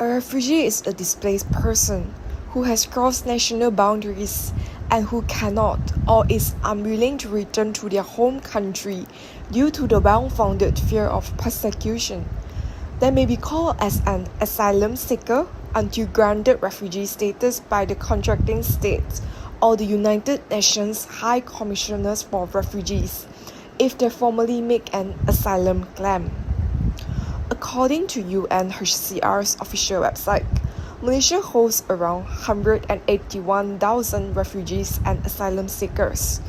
A refugee is a displaced person who has crossed national boundaries and who cannot or is unwilling to return to their home country due to the well-founded fear of persecution. They may be called as an asylum seeker until granted refugee status by the contracting state or the United Nations High Commissioners for Refugees if they formally make an asylum claim. According to UNHCR's official website, Malaysia hosts around 181,000 refugees and asylum seekers.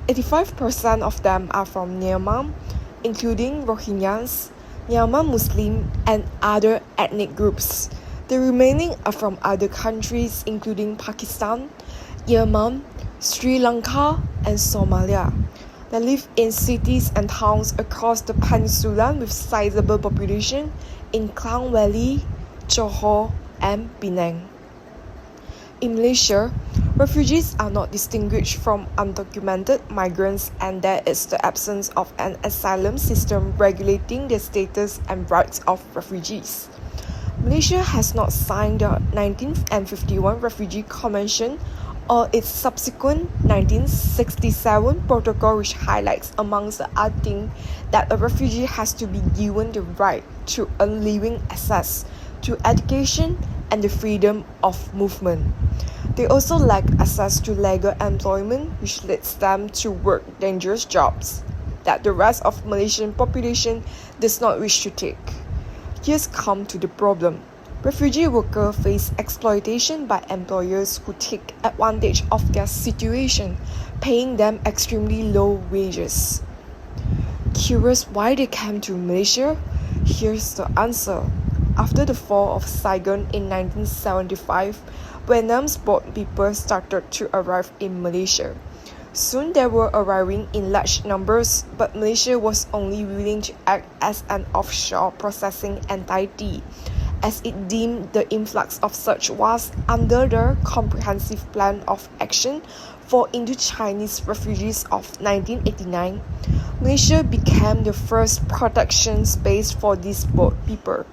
85% of them are from Myanmar, including Rohingyas, Myanmar Muslim, and other ethnic groups. The remaining are from other countries including Pakistan, Yemen, Sri Lanka, and Somalia. They live in cities and towns across the peninsula with sizable population in Klang Valley, Johor, and Penang. In Malaysia, refugees are not distinguished from undocumented migrants, and there is the absence of an asylum system regulating the status and rights of refugees. Malaysia has not signed the 1951 Refugee Convention or its subsequent 1967 protocol, which highlights amongst the other things that a refugee has to be given the right to unliving access to education and the freedom of movement. They also lack access to legal employment, which leads them to work dangerous jobs that the rest of Malaysian population does not wish to take. Here's come to the problem. Refugee workers face exploitation by employers who take advantage of their situation, paying them extremely low wages. Curious why they came to Malaysia? Here's the answer. After the fall of Saigon in 1975, Vietnam's boat people started to arrive in Malaysia. Soon they were arriving in large numbers, but Malaysia was only willing to act as an offshore processing entity, as it deemed the influx of such was under the Comprehensive Plan of Action for Indo-Chinese Refugees of 1989. Malaysia became the first protection space for these boat people.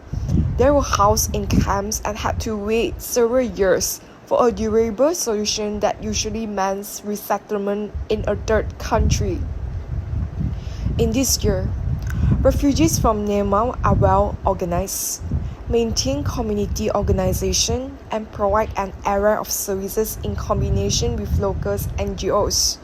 They were housed in camps and had to wait several years for a durable solution that usually meant resettlement in a third country. In this year, refugees from Myanmar are well organized, maintain community organization, and provide an array of services in combination with local NGOs.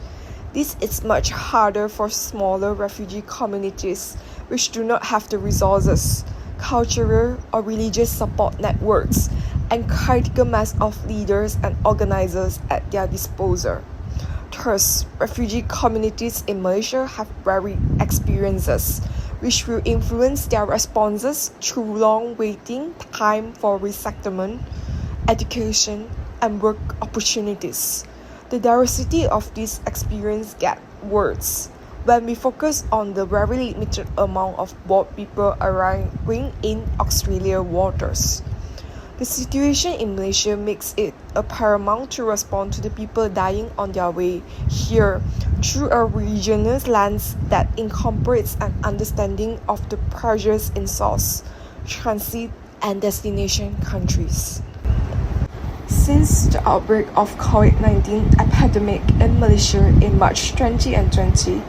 This is much harder for smaller refugee communities which do not have the resources, cultural or religious support networks, and critical mass of leaders and organizers at their disposal. Thus, refugee communities in Malaysia have varied experiences, which will influence their responses through long waiting time for resettlement, education, and work opportunities. The diversity of this experience gets worse when we focus on the very limited amount of boat people arriving in Australian waters. The situation in Malaysia makes it a paramount to respond to the people dying on their way here through a regional lens that incorporates an understanding of the pressures in source, transit, and destination countries. Since the outbreak of COVID-19 epidemic in Malaysia in March 2020,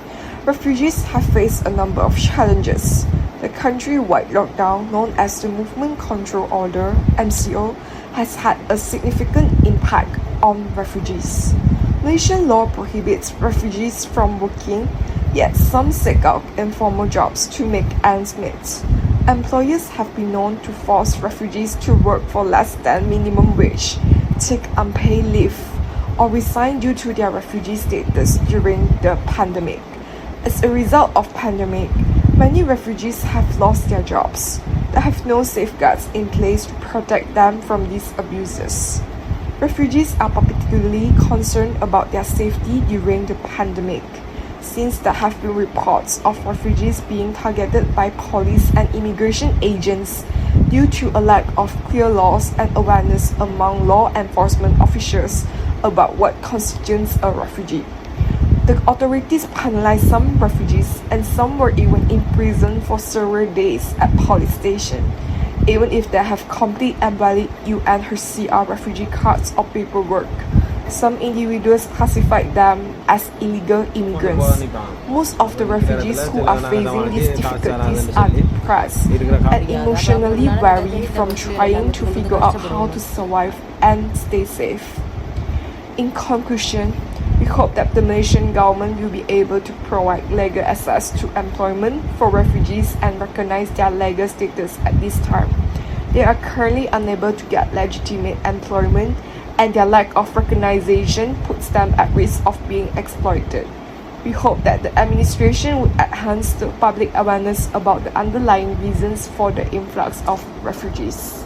refugees have faced a number of challenges. The country-wide lockdown, known as the Movement Control Order (MCO), has had a significant impact on refugees. Malaysian law prohibits refugees from working, yet some seek out informal jobs to make ends meet. Employers have been known to force refugees to work for less than minimum wage, take unpaid leave, or resign due to their refugee status during the pandemic. As a result of pandemic, many refugees have lost their jobs. They have no safeguards in place to protect them from these abuses. Refugees are particularly concerned about their safety during the pandemic, since there have been reports of refugees being targeted by police and immigration agents due to a lack of clear laws and awareness among law enforcement officials about what constitutes a refugee. The authorities penalized some refugees, and some were even imprisoned for several days at police stations. even if they have complete and valid UNHCR refugee cards or paperwork. Some individuals classify them as illegal immigrants. Most of the refugees who are facing these difficulties are depressed and emotionally weary from trying to figure out how to survive and stay safe. In conclusion, we hope that the Malaysian government will be able to provide legal access to employment for refugees and recognize their legal status at this time. They are currently unable to get legitimate employment, and their lack of recognition puts them at risk of being exploited. We hope that the administration would enhance the public awareness about the underlying reasons for the influx of refugees.